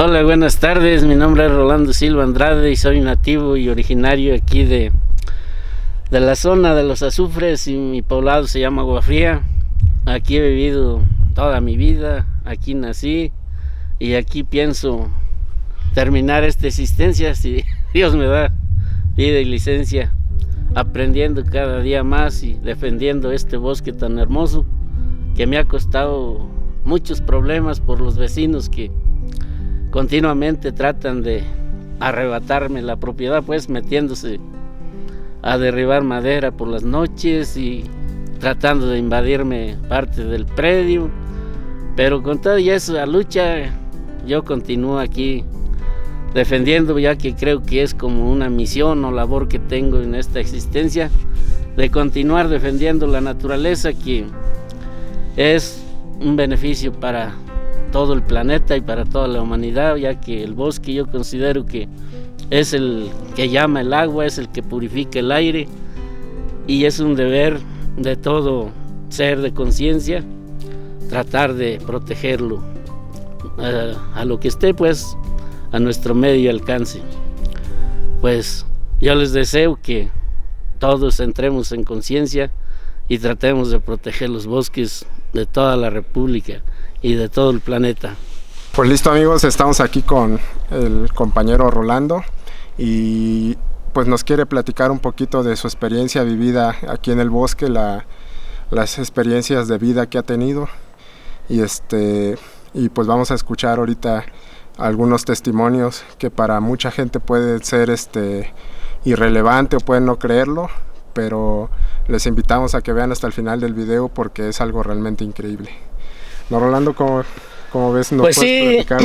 Hola, buenas tardes. Mi nombre es Rolando Silva Andrade y soy nativo y originario aquí de la zona de los Azufres, y mi poblado se llama Agua Fría. Aquí he vivido toda mi vida, aquí nací y aquí pienso terminar esta existencia si Dios me da vida y licencia, aprendiendo cada día más y defendiendo este bosque tan hermoso que me ha costado muchos problemas por los vecinos que continuamente tratan de arrebatarme la propiedad, pues metiéndose a derribar madera por las noches y tratando de invadirme parte del predio. Pero con toda esa lucha yo continúo aquí defendiendo, ya que creo que es como una misión o labor que tengo en esta existencia, de continuar defendiendo la naturaleza, que es un beneficio para todo el planeta y para toda la humanidad, ya que el bosque yo considero que es el que llama el agua, es el que purifica el aire, y es un deber de todo ser de conciencia tratar de protegerlo a lo que esté pues a nuestro medio alcance. Pues yo les deseo que todos entremos en conciencia y tratemos de proteger los bosques de toda la República y de todo el planeta. Pues listo, amigos, estamos aquí con el compañero Rolando y pues nos quiere platicar un poquito de su experiencia vivida aquí en el bosque, las experiencias de vida que ha tenido, y pues vamos a escuchar ahorita algunos testimonios que para mucha gente puede ser irrelevante o pueden no creerlo, pero les invitamos a que vean hasta el final del video porque es algo realmente increíble. No, Rolando, ¿cómo ves? ¿Nos pues puedes platicar?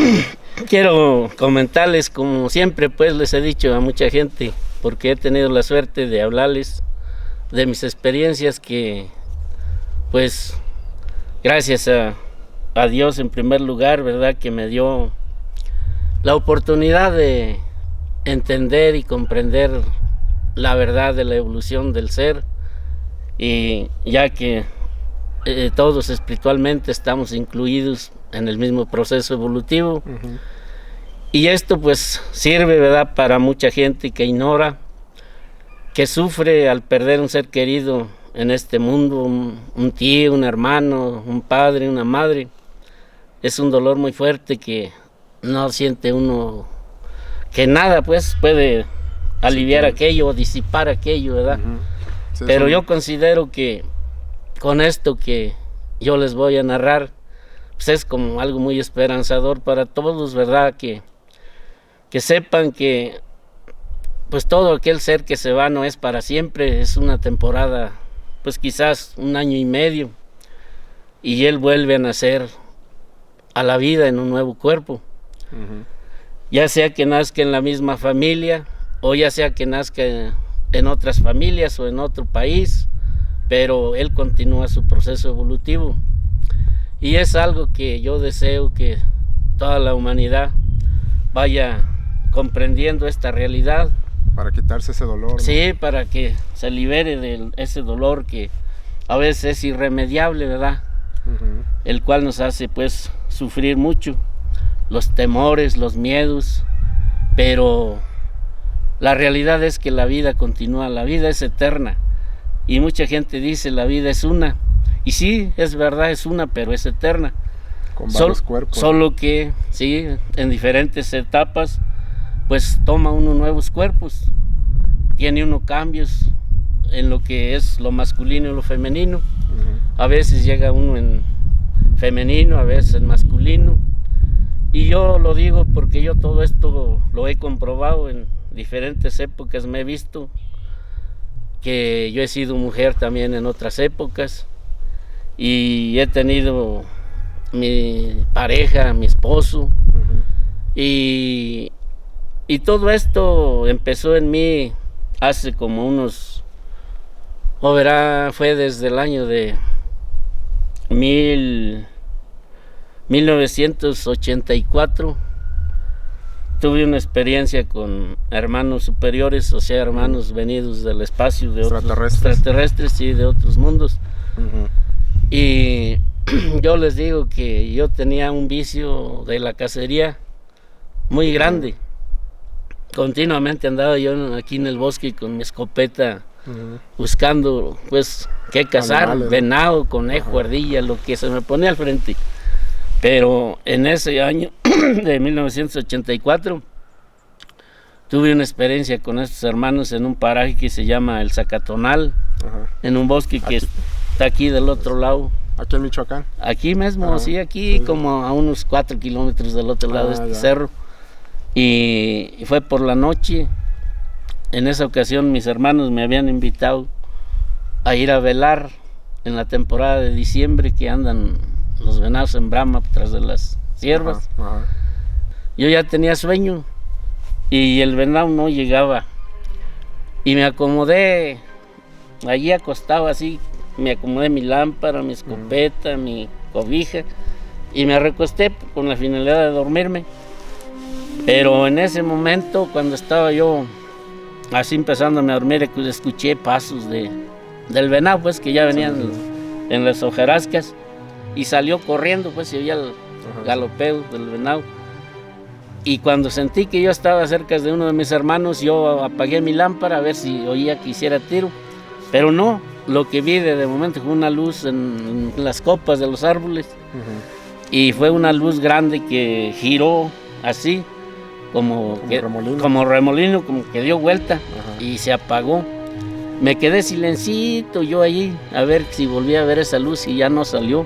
Quiero comentarles, como siempre pues les he dicho a mucha gente, porque he tenido la suerte de hablarles de mis experiencias, que pues gracias a Dios en primer lugar, ¿verdad?, que me dio la oportunidad de entender y comprender la verdad de la evolución del ser, y ya que todos espiritualmente estamos incluidos en el mismo proceso evolutivo. Uh-huh. Y esto pues sirve, ¿verdad?, para mucha gente que ignora, que sufre al perder un ser querido en este mundo, un tío, un hermano, un padre, una madre. Es un dolor muy fuerte que no siente uno que nada pues puede aliviar aquello o disipar aquello, ¿verdad? Uh-huh. Sí, pero yo considero que con esto que yo les voy a narrar, pues es como algo muy esperanzador para todos, ¿verdad? Que sepan que pues todo aquel ser que se va no es para siempre, es una temporada, pues quizás 1 año y medio, y él vuelve a nacer a la vida en un nuevo cuerpo. Uh-huh. Ya sea que nazca en la misma familia, o ya sea que nazca en otras familias o en otro país, pero él continúa su proceso evolutivo. Y es algo que yo deseo que toda la humanidad vaya comprendiendo esta realidad. Para quitarse ese dolor, ¿no? Sí, para que se libere de ese dolor que a veces es irremediable, ¿verdad? Uh-huh. El cual nos hace pues sufrir mucho, los temores, los miedos, pero la realidad es que la vida continúa, la vida es eterna. Y mucha gente dice la vida es una, y sí, es verdad, es una, pero es eterna. Con varios cuerpos. Solo que, sí, en diferentes etapas, pues toma uno nuevos cuerpos, tiene uno cambios en lo que es lo masculino y lo femenino. Uh-huh. A veces llega uno en femenino, a veces en masculino. Y yo lo digo porque yo todo esto lo he comprobado en diferentes épocas, me he visto que yo he sido mujer también en otras épocas, y he tenido mi pareja, mi esposo. Uh-huh. y todo esto empezó en mí hace como unos, fue desde el año de 1984. Tuve una experiencia con hermanos superiores, o sea, hermanos venidos del espacio, de otros extraterrestres y de otros mundos. Uh-huh. Y yo les digo que yo tenía un vicio de la cacería muy grande. Continuamente andaba yo aquí en el bosque con mi escopeta buscando pues qué cazar, Animales, venado, conejo, ardilla, lo que se me ponía al frente. Pero en ese año de 1984 tuve una experiencia con estos hermanos en un paraje que se llama El Zacatonal, en un bosque que está aquí del otro lado. ¿Aquí en Michoacán? Aquí mismo, sí, aquí como a unos 4 kilómetros del otro lado de este cerro. Y fue por la noche. En esa ocasión mis hermanos me habían invitado a ir a velar en la temporada de diciembre, que andan los venados en brama tras de las ciervas. Yo ya tenía sueño y el venado no llegaba. Y me acomodé allí acostado así, me acomodé mi lámpara, mi escopeta, mi cobija y me recosté con la finalidad de dormirme. Pero en ese momento, cuando estaba yo así empezándome a dormir, escuché pasos del venado, pues que ya venían en las hojarascas, y salió corriendo, pues se oía el galopeo del venado. Y cuando sentí que yo estaba cerca de uno de mis hermanos, yo apagué mi lámpara a ver si oía que hiciera tiro, pero no. Lo que vi de momento fue una luz en las copas de los árboles, y fue una luz grande que giró así, como remolino, como que dio vuelta y se apagó. Me quedé silencito yo allí a ver si volvía a ver esa luz, y ya no salió.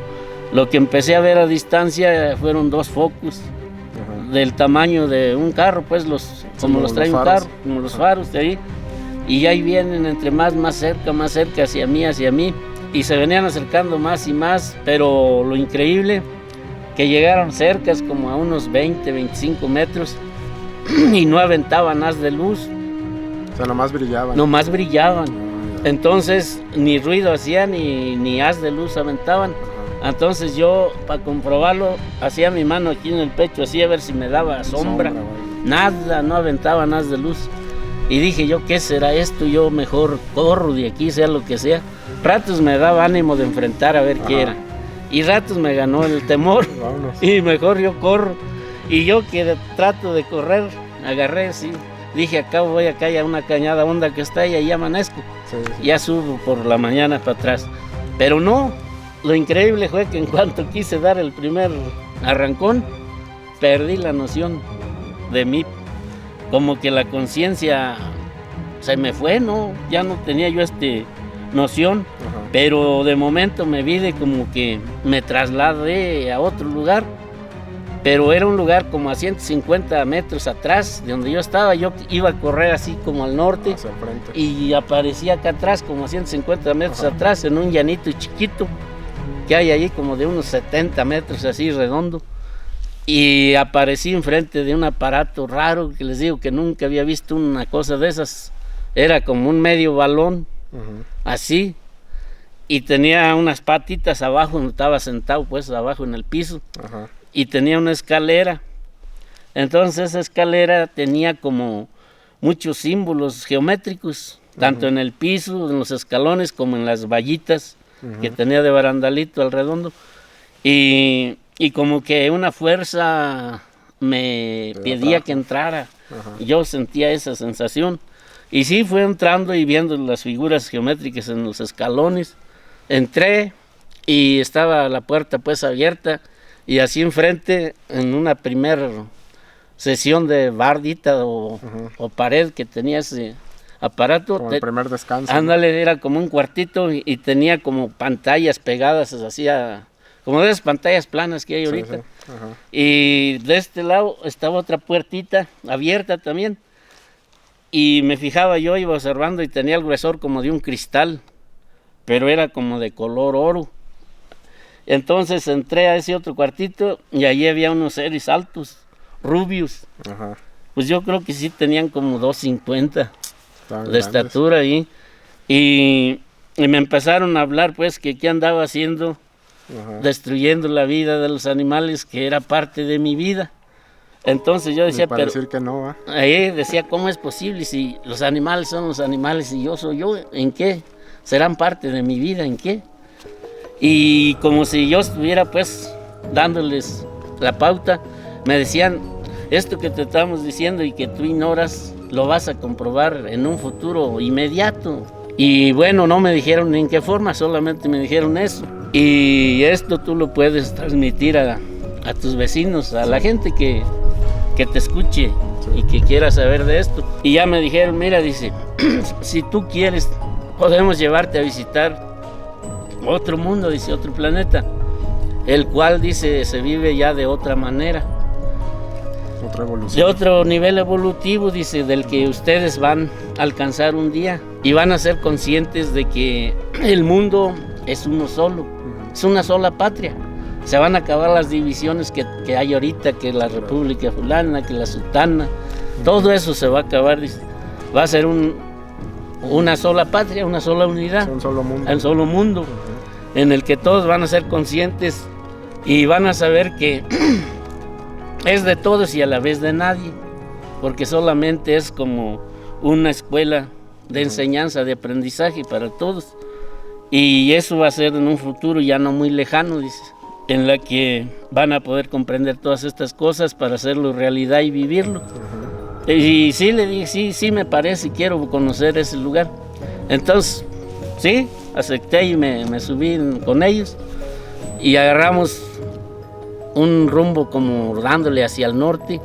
Lo que empecé a ver a distancia fueron 2 focos del tamaño de un carro, pues como los trae un carro, como los faros de ahí. Y ahí vienen entre más cerca hacia mí, y se venían acercando más y más, pero lo increíble, que llegaron cerca, como a unos 20, 25 metros, y no aventaban haz de luz. O sea, nomás brillaban. Nomás brillaban. Entonces, ni ruido hacían, ni haz de luz aventaban. Entonces yo, para comprobarlo, hacía mi mano aquí en el pecho, así a ver si me daba sombra. Nada, no aventaban haz de luz. Y dije yo, ¿qué será esto? Yo mejor corro de aquí, sea lo que sea. Ratos me daba ánimo de enfrentar a ver qué era. Y ratos me ganó el temor. Y mejor yo corro. Y yo que trato de correr, agarré así. Dije, acá voy, acá hay una cañada honda que está ahí, ahí amanezco. Ya subo por la mañana para atrás. Pero no, lo increíble fue que en cuanto quise dar el primer arrancón, perdí la noción de mí. Como que la conciencia se me fue, ¿no? Ya no tenía yo noción, pero de momento me vi de como que me trasladé a otro lugar, pero era un lugar como a 150 metros atrás de donde yo estaba. Yo iba a correr así como al norte y aparecía acá atrás como a 150 metros atrás, en un llanito chiquito que hay ahí como de unos 70 metros así redondo. Y aparecí enfrente de un aparato raro, que les digo que nunca había visto una cosa de esas. Era como un medio balón, así, y tenía unas patitas abajo, donde estaba sentado pues abajo en el piso, y tenía una escalera. Entonces esa escalera tenía como muchos símbolos geométricos, tanto en el piso, en los escalones, como en las vallitas que tenía de barandalito al redondo. Y como que una fuerza me pedía que entrara. Yo sentía esa sensación. Y sí, fui entrando y viendo las figuras geométricas en los escalones. Entré y estaba la puerta pues abierta. Y así enfrente, en una primera sesión de bardita o pared que tenía ese aparato. Como el primer descanso. Ándale, era como un cuartito y tenía como pantallas pegadas así como de esas pantallas planas que hay ahorita. Y de este lado estaba otra puertita abierta también. Y me fijaba yo, iba observando, y tenía el gruesor como de un cristal, pero era como de color oro. Entonces entré a ese otro cuartito y allí había unos seres altos, rubios. Pues yo creo que sí tenían como 2.50 de estatura ahí. Y me empezaron a hablar pues que qué andaba haciendo, destruyendo la vida de los animales, que era parte de mi vida. Entonces yo decía, pero decir que no, ahí decía, ¿cómo es posible si los animales son los animales y yo soy yo? ¿En qué serán parte de mi vida? ¿En qué? Y como si yo estuviera pues dándoles la pauta, me decían esto que te estamos diciendo y que tú ignoras, lo vas a comprobar en un futuro inmediato. Y bueno, no me dijeron en qué forma, solamente me dijeron eso. Y esto tú lo puedes transmitir a tus vecinos, a la gente que te escuche y que quiera saber de esto. Y ya me dijeron, mira, dice, si tú quieres, podemos llevarte a visitar otro mundo, dice, otro planeta, el cual, dice, se vive ya de otra manera. Otra evolución. De otro nivel evolutivo, dice, del que ustedes van a alcanzar un día y van a ser conscientes de que el mundo es uno solo, es una sola patria. Se van a acabar las divisiones que hay ahorita, que la República Fulana, que la Sultana, todo eso se va a acabar, dice. Va a ser una sola patria, una sola unidad, un solo mundo. el solo mundo, en el que todos van a ser conscientes y van a saber que es de todos y a la vez de nadie, porque solamente es como una escuela de enseñanza, de aprendizaje para todos. Y eso va a ser en un futuro ya no muy lejano, dice, en la que van a poder comprender todas estas cosas para hacerlo realidad y vivirlo. Y sí, le dije, sí me parece, quiero conocer ese lugar. Entonces, sí, acepté y me subí con ellos y agarramos un rumbo como dándole hacia el norte.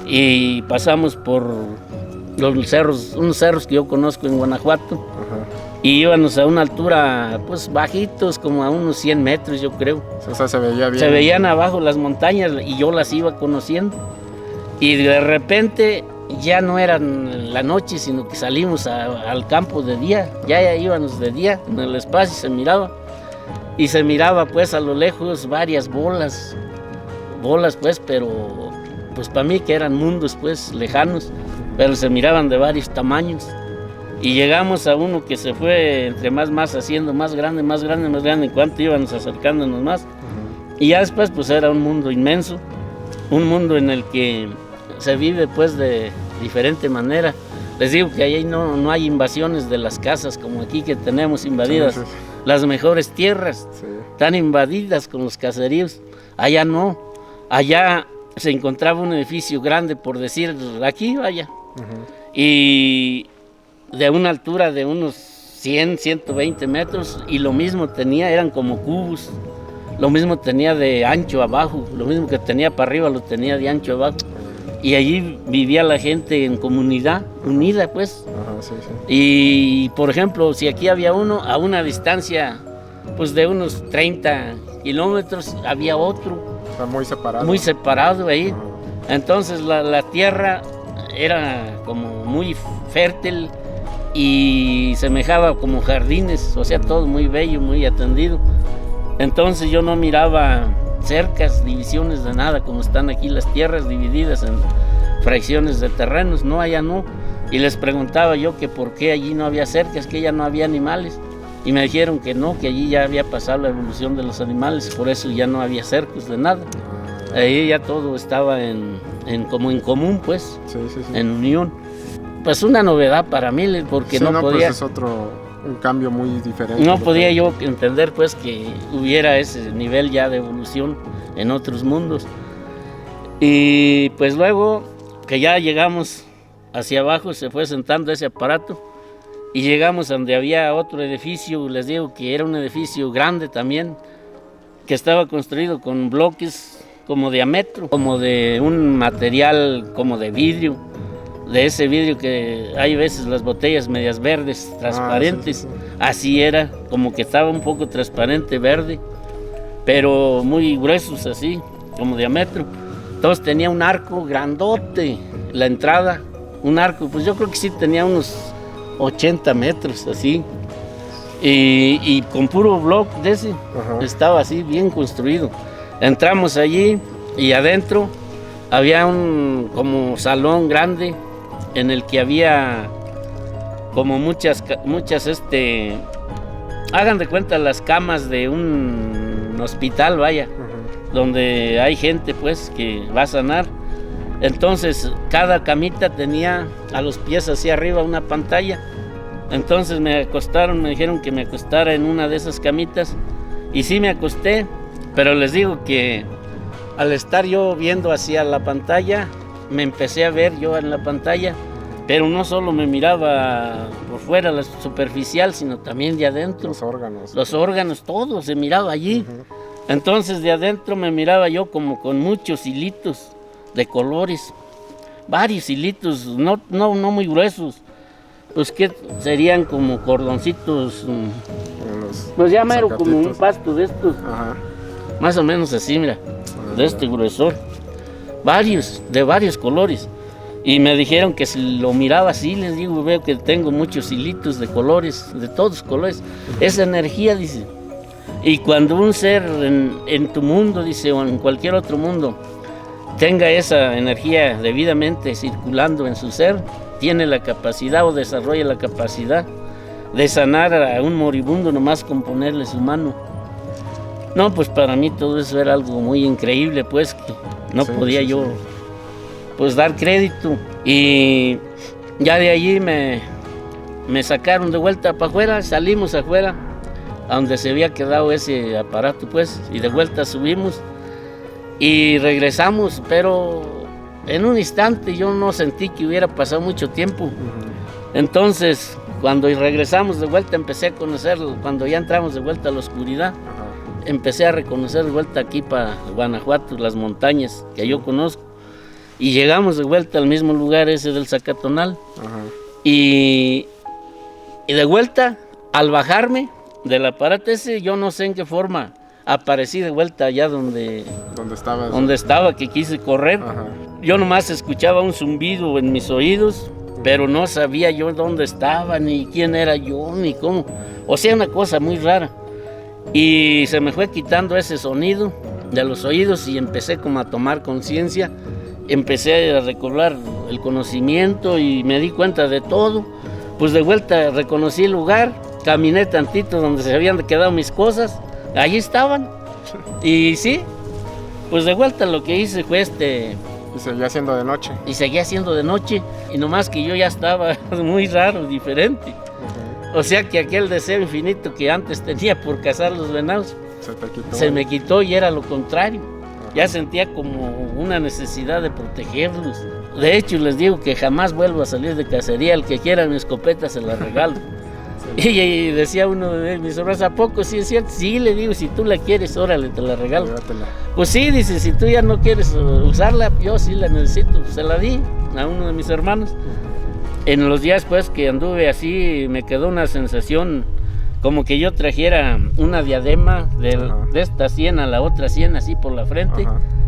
Y pasamos por los cerros, unos cerros que yo conozco en Guanajuato. Y íbamos a una altura, pues bajitos, como a unos 100 metros, yo creo. O sea, se veía bien. Se veían abajo las montañas y yo las iba conociendo. Y de repente ya no eran la noche, sino que salimos al campo de día. Ya íbamos de día, en el espacio se miraba. Y se miraba pues a lo lejos varias bolas pues, pero pues para mí que eran mundos pues lejanos, pero se miraban de varios tamaños. Y llegamos a uno que se fue entre más haciendo más grande, en cuanto íbamos acercándonos más. Y ya después pues era un mundo inmenso, un mundo en el que se vive pues de diferente manera. Les digo que ahí no hay invasiones de las casas como aquí que tenemos invadidas. Sí. Las mejores tierras están invadidas con los caseríos. Allá no, allá se encontraba un edificio grande, por decir, aquí vaya. Y de una altura de unos 100, 120 metros, y lo mismo tenía, eran como cubos, lo mismo tenía de ancho abajo, lo mismo que tenía para arriba lo tenía de ancho abajo, y allí vivía la gente en comunidad, unida pues. Y por ejemplo, si aquí había uno, a una distancia pues de unos 30 kilómetros había otro. O sea, muy separado ahí. Entonces la tierra era como muy fértil y semejaba como jardines, o sea, todo muy bello, muy atendido. Entonces yo no miraba cercas, divisiones de nada, como están aquí las tierras divididas en fracciones de terrenos, no, allá no. Y les preguntaba yo que por qué allí no había cercas, que ya no había animales. Y me dijeron que no, que allí ya había pasado la evolución de los animales, por eso ya no había cercos de nada. Ahí ya todo estaba como en común, pues, en unión. Pues una novedad para mí, porque no podía... Pues es un cambio muy diferente. No podía yo entender, pues, que hubiera ese nivel ya de evolución en otros mundos. Y pues luego que ya llegamos hacia abajo, se fue sentando ese aparato y llegamos donde había otro edificio, les digo que era un edificio grande también, que estaba construido con bloques como de a metro, como de un material como de vidrio, de ese vidrio que hay veces las botellas medias verdes, transparentes. Así era, como que estaba un poco transparente, verde, pero muy gruesos así, como de a metro. Entonces tenía un arco grandote, la entrada, un arco, pues yo creo que sí tenía unos 80 metros así, y con puro bloque de ese. Estaba así bien construido. Entramos allí y adentro había un como salón grande en el que había como muchas hagan de cuenta las camas de un hospital, vaya, donde hay gente pues que va a sanar. Entonces cada camita tenía a los pies hacia arriba una pantalla. Entonces me dijeron que me acostara en una de esas camitas, y sí me acosté, pero les digo que al estar yo viendo hacia la pantalla, me empecé a ver yo en la pantalla, pero no solo me miraba por fuera, la superficial, sino también de adentro. Los órganos, todo se miraba allí. Entonces de adentro me miraba yo como con muchos hilitos de colores, varios hilitos, no muy gruesos, pues que serían como cordoncitos, pues ya mero como un pasto de estos, más o menos así, mira, de este gruesor, de varios colores. Y me dijeron que si lo miraba así, les digo, veo que tengo muchos hilitos de colores, de todos colores, esa energía, dice. Y cuando un ser en tu mundo, dice, o en cualquier otro mundo, tenga esa energía debidamente circulando en su ser, tiene la capacidad o desarrolla la capacidad de sanar a un moribundo nomás con ponerle su mano. No, pues para mí todo eso era algo muy increíble, pues, que no podía yo pues dar crédito. Y ya de allí me sacaron de vuelta para afuera, salimos afuera, a donde se había quedado ese aparato, pues, y de vuelta subimos y regresamos, pero en un instante yo no sentí que hubiera pasado mucho tiempo. Entonces, cuando regresamos de vuelta, empecé a conocerlo. Cuando ya entramos de vuelta a la oscuridad, empecé a reconocer de vuelta aquí para Guanajuato, las montañas que yo conozco. Y llegamos de vuelta al mismo lugar ese del Zacatonal. Y de vuelta, al bajarme del aparato ese, yo no sé en qué forma aparecí de vuelta allá donde estaba, que quise correr. Yo nomás escuchaba un zumbido en mis oídos, pero no sabía yo dónde estaba, ni quién era yo, ni cómo. O sea, una cosa muy rara. Y se me fue quitando ese sonido de los oídos y empecé como a tomar conciencia. Empecé a recobrar el conocimiento y me di cuenta de todo. Pues de vuelta reconocí el lugar, caminé tantito donde se habían quedado mis cosas, allí estaban. Y sí, pues de vuelta lo que hice fue Y seguía siendo de noche. Y seguía siendo de noche, y nomás que yo ya estaba muy raro, diferente. O sea que aquel deseo infinito que antes tenía por cazar los venados, se me quitó y era lo contrario. Ya sentía como una necesidad de protegerlos. De hecho, les digo que jamás vuelvo a salir de cacería. El que quiera mi escopeta se la regalo. Y decía uno de mis hermanos, ¿a poco sí es cierto? Sí, le digo, si tú la quieres, órale, te la regalo. Pues sí, dice, si tú ya no quieres usarla, yo sí la necesito. Se la di a uno de mis hermanos. En los días pues que anduve así, me quedó una sensación como que yo trajera una diadema de esta sien a la otra sien, así por la frente,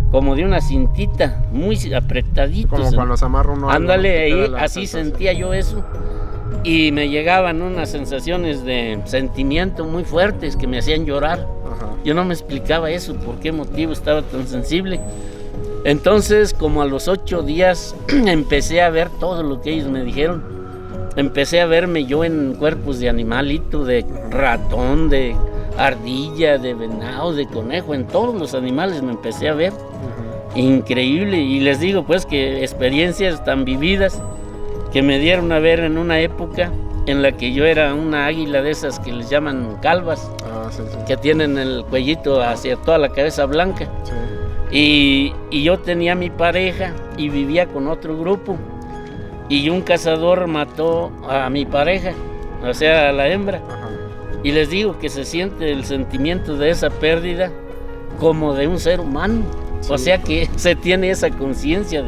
como de una cintita, muy apretadito. Como cuando se amarra uno. Ándale, ahí, así sentía yo eso. Y me llegaban unas sensaciones de sentimiento muy fuertes que me hacían llorar. Yo no me explicaba eso, por qué motivo estaba tan sensible. Entonces, como a los 8 días, empecé a ver todo lo que ellos me dijeron. Empecé a verme yo en cuerpos de animalito, de ratón, de ardilla, de venado, de conejo, en todos los animales me empecé a ver. Increíble, y les digo pues que experiencias tan vividas que me dieron a ver en una época en la que yo era una águila de esas que les llaman calvas, que tienen el cuellito hacia toda la cabeza blanca. Y yo tenía mi pareja y vivía con otro grupo, y un cazador mató a mi pareja, o sea, a la hembra. Y les digo que se siente el sentimiento de esa pérdida como de un ser humano. O sea que se tiene esa conciencia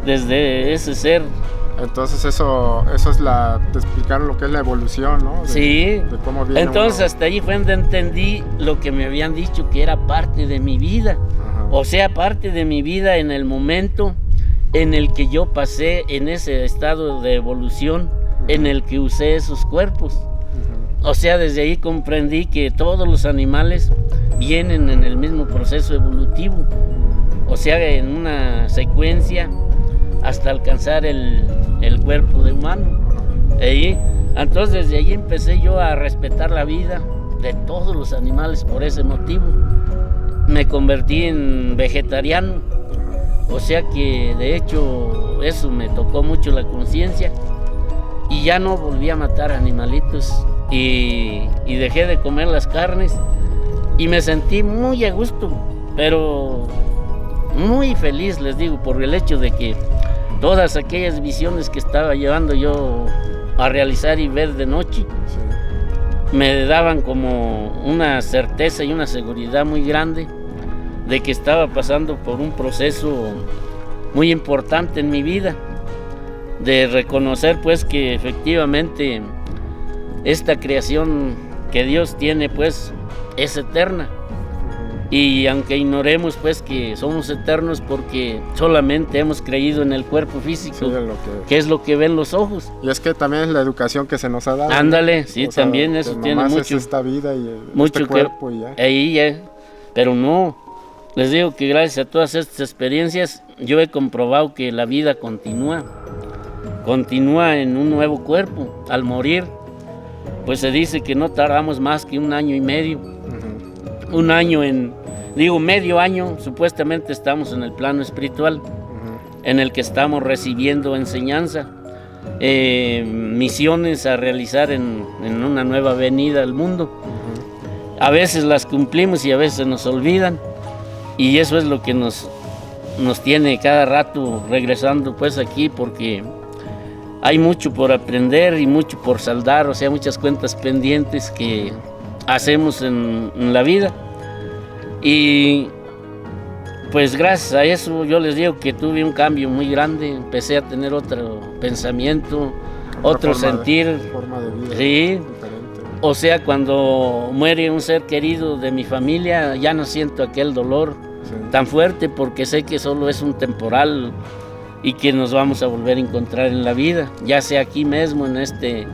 desde ese ser. Entonces eso es te explicaron lo que es la evolución, ¿no? Sí. De cómo viene entonces hasta allí fue donde entendí lo que me habían dicho, que era parte de mi vida. O sea, parte de mi vida en el momento en el que yo pasé en ese estado de evolución, en el que usé esos cuerpos. O sea, desde ahí comprendí que todos los animales vienen en el mismo proceso evolutivo. O sea, en una secuencia hasta alcanzar el cuerpo de humano. Entonces desde ahí empecé yo a respetar la vida de todos los animales por ese motivo. Me convertí en vegetariano, o sea que de hecho eso me tocó mucho la conciencia y ya no volví a matar animalitos y dejé de comer las carnes y me sentí muy a gusto, pero muy feliz, les digo, por el hecho de que todas aquellas visiones que estaba llevando yo a realizar y ver de noche, Sí. me daban como una certeza y una seguridad muy grande de que estaba pasando por un proceso muy importante en mi vida, de reconocer pues que efectivamente esta creación que Dios tiene pues es eterna. Y aunque ignoremos pues que somos eternos porque solamente hemos creído en el cuerpo físico, Sí, que es lo que ven los ojos. Y es que también es la educación que se nos ha dado. Ándale, ¿no? sí, O sea, también que eso tiene nomás mucho. Es esta vida y Mucho este cuerpo y ya. Ahí ya, pero no, les digo que gracias a todas estas experiencias yo he comprobado que la vida continúa en un nuevo cuerpo. Al morir, pues se dice que no tardamos más que 1 año y medio, un año medio año, supuestamente estamos en el plano espiritual, en el que estamos recibiendo enseñanza, misiones a realizar en una nueva venida al mundo. A veces las cumplimos y a veces nos olvidan, y eso es lo que nos tiene cada rato regresando pues aquí, porque hay mucho por aprender y mucho por saldar, o sea, muchas cuentas pendientes que hacemos en la vida. Y pues gracias a eso yo les digo que tuve un cambio muy grande, empecé a tener otro pensamiento, otro sentir. Forma de vida sí. diferente. O sea, cuando muere un ser querido de mi familia, ya no siento aquel dolor tan fuerte, porque sé que solo es un temporal y que nos vamos a volver a encontrar en la vida, ya sea aquí mismo, en este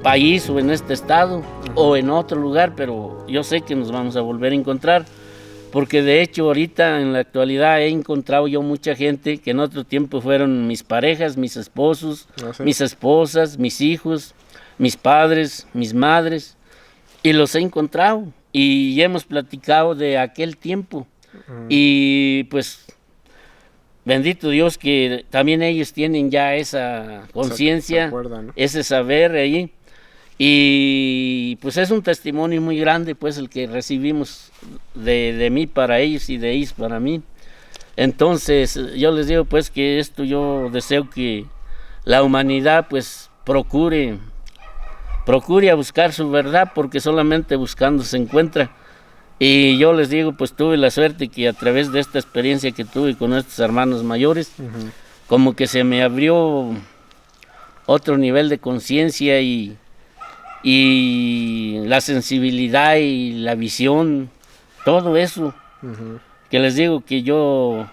país o en este estado o en otro lugar, pero yo sé que nos vamos a volver a encontrar, porque de hecho ahorita en la actualidad he encontrado yo mucha gente que en otro tiempo fueron mis parejas, mis esposos, mis esposas, mis hijos, mis padres, mis madres, y los he encontrado y hemos platicado de aquel tiempo. Y pues bendito Dios que también ellos tienen ya esa conciencia, ¿no? ese saber ahí. Y pues es un testimonio muy grande pues el que recibimos de mí para ellos y de ellos para mí. Entonces yo les digo pues que esto yo deseo que la humanidad pues procure a buscar su verdad, porque solamente buscando se encuentra. Y yo les digo, pues tuve la suerte que a través de esta experiencia que tuve con estos hermanos mayores, como que se me abrió otro nivel de conciencia y la sensibilidad y la visión, todo eso, que les digo que yo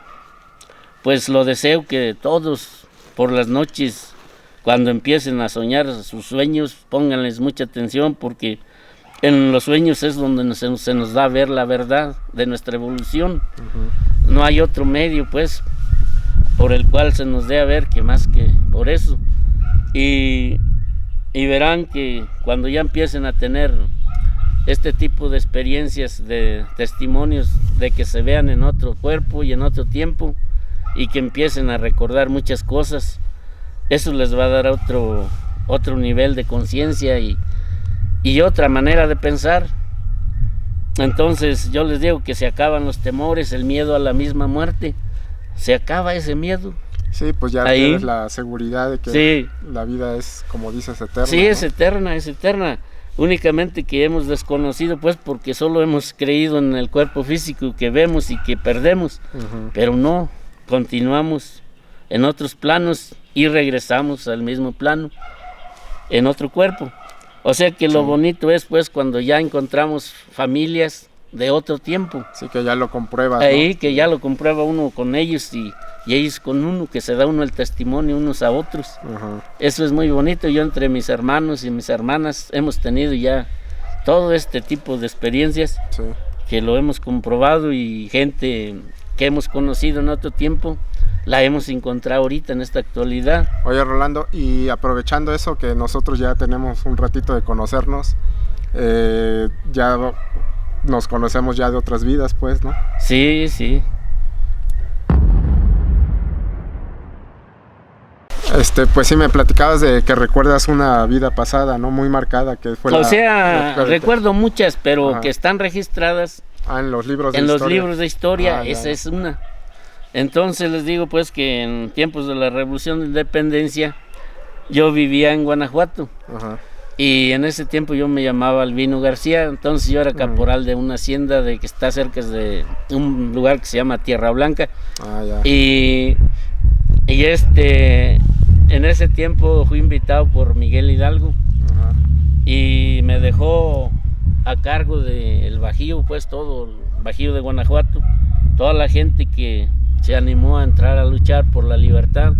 pues lo deseo que todos por las noches, cuando empiecen a soñar sus sueños, pónganles mucha atención, porque en los sueños es donde se nos da a ver la verdad de nuestra evolución. No hay otro medio pues por el cual se nos dé a ver que más que por eso. Y verán que cuando ya empiecen a tener este tipo de experiencias, de testimonios de que se vean en otro cuerpo y en otro tiempo, y que empiecen a recordar muchas cosas, eso les va a dar otro nivel de conciencia y otra manera de pensar. Entonces yo les digo que se acaban los temores, el miedo a la misma muerte, se acaba ese miedo. Sí, pues ya ahí tienes la seguridad de que la vida es, como dices, eterna. Sí, ¿no? Es eterna. Únicamente que hemos desconocido, pues, porque solo hemos creído en el cuerpo físico que vemos y que perdemos, pero no, continuamos en otros planos y regresamos al mismo plano, en otro cuerpo. O sea que lo bonito es, pues, cuando ya encontramos familias de otro tiempo. Sí, que ya lo compruebas, ahí, ¿no? Que ya lo comprueba uno con ellos y ellos con uno, que se da uno el testimonio unos a otros. Eso es muy bonito. Yo entre mis hermanos y mis hermanas hemos tenido ya todo este tipo de experiencias, que lo hemos comprobado, y gente que hemos conocido en otro tiempo la hemos encontrado ahorita en esta actualidad. Oye, Rolando, y aprovechando eso que nosotros ya tenemos un ratito de conocernos, ya nos conocemos ya de otras vidas, pues, ¿no? Sí, sí. Pues sí, me platicabas de que recuerdas una vida pasada, ¿no? Muy marcada, que fue recuerdo muchas, pero que están registradas en los libros de historia. Esa es una. Entonces les digo pues que en tiempos de la Revolución de Independencia yo vivía en Guanajuato. Ajá. Y en ese tiempo yo me llamaba Albino García, entonces yo era caporal de una hacienda que está cerca de un lugar que se llama Tierra Blanca. Ah, ya. Y en ese tiempo fui invitado por Miguel Hidalgo. Ajá. Y me dejó a cargo del Bajío, pues todo el Bajío de Guanajuato, toda la gente que se animó a entrar a luchar por la libertad